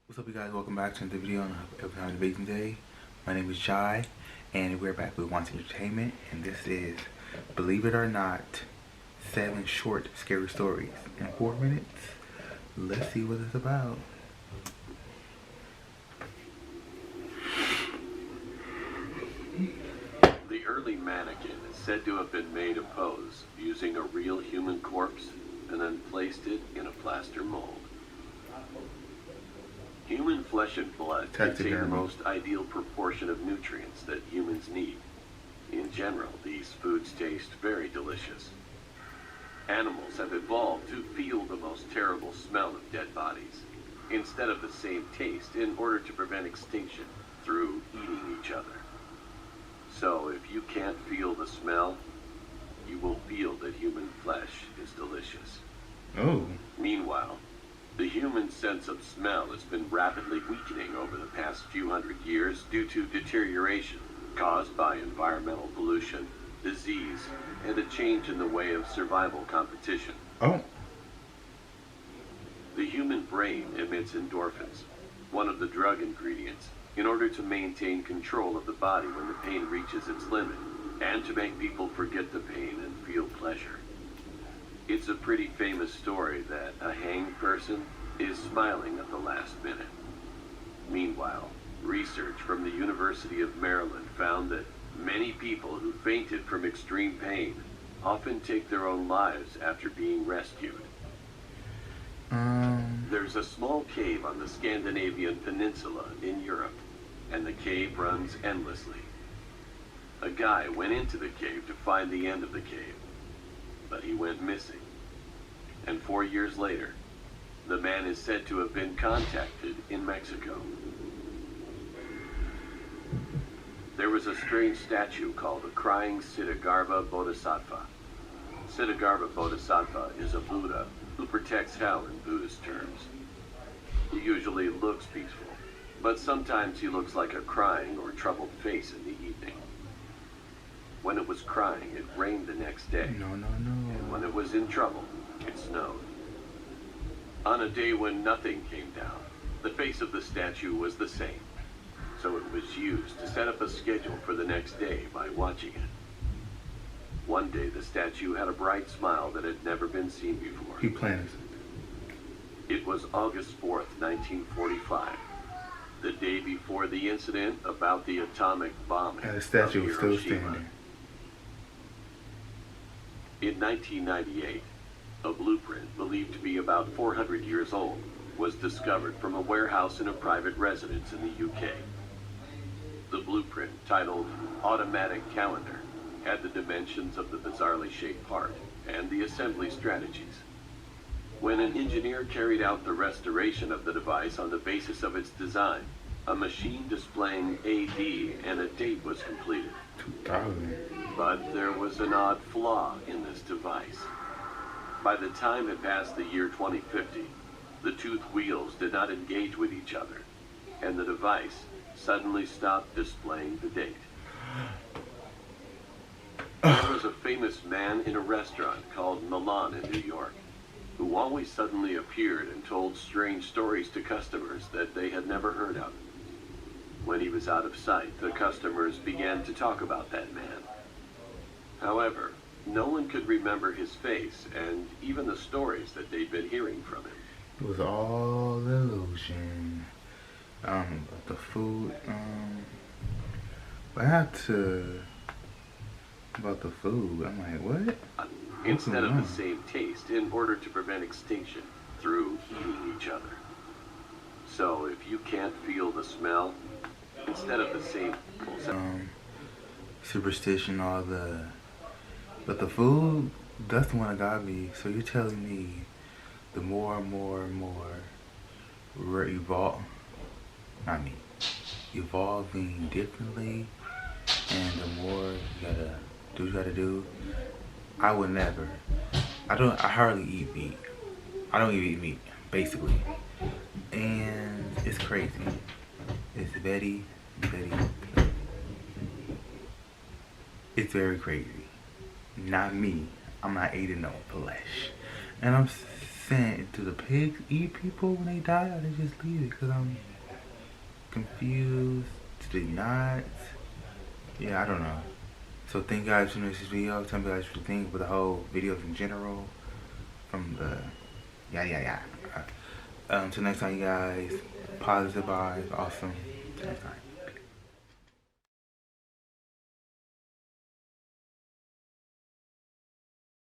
What's up, you guys? Welcome back to another video on Every Time Debating Day. My name is Jai, and we're back with Wansee Entertainment, and this is, believe it or not, 7 short scary stories in 4 minutes. Let's see what it's about. The early mannequin is said to have been made a pose using a real human corpse and then placed it in a plaster mold. Human flesh and blood contain the most ideal proportion of nutrients that humans need. In general, these foods taste very delicious. Animals have evolved to feel the most terrible smell of dead bodies, instead of the same taste, in order to prevent extinction through eating each other. So if you can't feel the smell, you will feel that human flesh is delicious. Oh. Meanwhile, the human sense of smell has been rapidly weakening over the past few hundred years due to deterioration caused by environmental pollution, disease, and a change in the way of survival competition. Oh. The human brain emits endorphins, one of the drug ingredients, in order to maintain control of the body when the pain reaches its limit, and to make people forget the pain and feel pleasure. It's a pretty famous story that a hanged person is smiling at the last minute. Meanwhile, research from the University of Maryland found that many people who fainted from extreme pain often take their own lives after being rescued. There's a small cave on the Scandinavian peninsula in Europe, and the cave runs endlessly. A guy went into the cave to find the end of the cave, but he went missing. And 4 years later, the man is said to have been contacted in Mexico. There was a strange statue called the Crying Siddhagarbha Bodhisattva. Siddhagarbha Bodhisattva is a Buddha who protects hell in Buddhist terms. He usually looks peaceful, but sometimes he looks like a crying or troubled face in the evening. When it was crying, it rained the next day. No. And when it was in trouble, it snowed. On a day when nothing came down, the face of the statue was the same. So it was used to set up a schedule for the next day by watching it. One day, the statue had a bright smile that had never been seen before. He plans. It was August 4th, 1945, the day before the incident about the atomic bombing. And the statue was still Hiroshima. standing. In 1998, a blueprint believed to be about 400 years old was discovered from a warehouse in a private residence in the UK. The blueprint, titled Automatic Calendar, had the dimensions of the bizarrely shaped part and the assembly strategies. When an engineer carried out the restoration of the device on the basis of its design, a machine displaying AD and a date was completed. 2000. But there was an odd flaw in this device. By the time it passed the year 2050, the toothed wheels did not engage with each other, and the device suddenly stopped displaying the date. There was a famous man in a restaurant called Milan in New York, who always suddenly appeared and told strange stories to customers that they had never heard of. When he was out of sight, the customers began to talk about that man. However, no one could remember his face and even the stories that they'd been hearing from him. It was all illusion. About the food. I had to. About the food. I'm like, what? Instead of the same taste, in order to prevent extinction through eating each other. So if you can't feel the smell, instead of the same superstition, all the. But the food, that's the one that got me. So you're telling me the more we're evolving differently, and the more you gotta do what you gotta do. I would never. I hardly eat meat. I don't even eat meat, basically. And it's crazy. It's it's very crazy. Not me. I'm not eating no flesh. And I'm saying, do the pigs eat people when they die, or they just leave it? Because I'm confused. Do they not? Yeah, I don't know. So thank you guys for watching this video. Tell me guys what you think about the whole videos in general. From the yeah. Until next time, you guys. Positive vibes. Awesome. Till next time.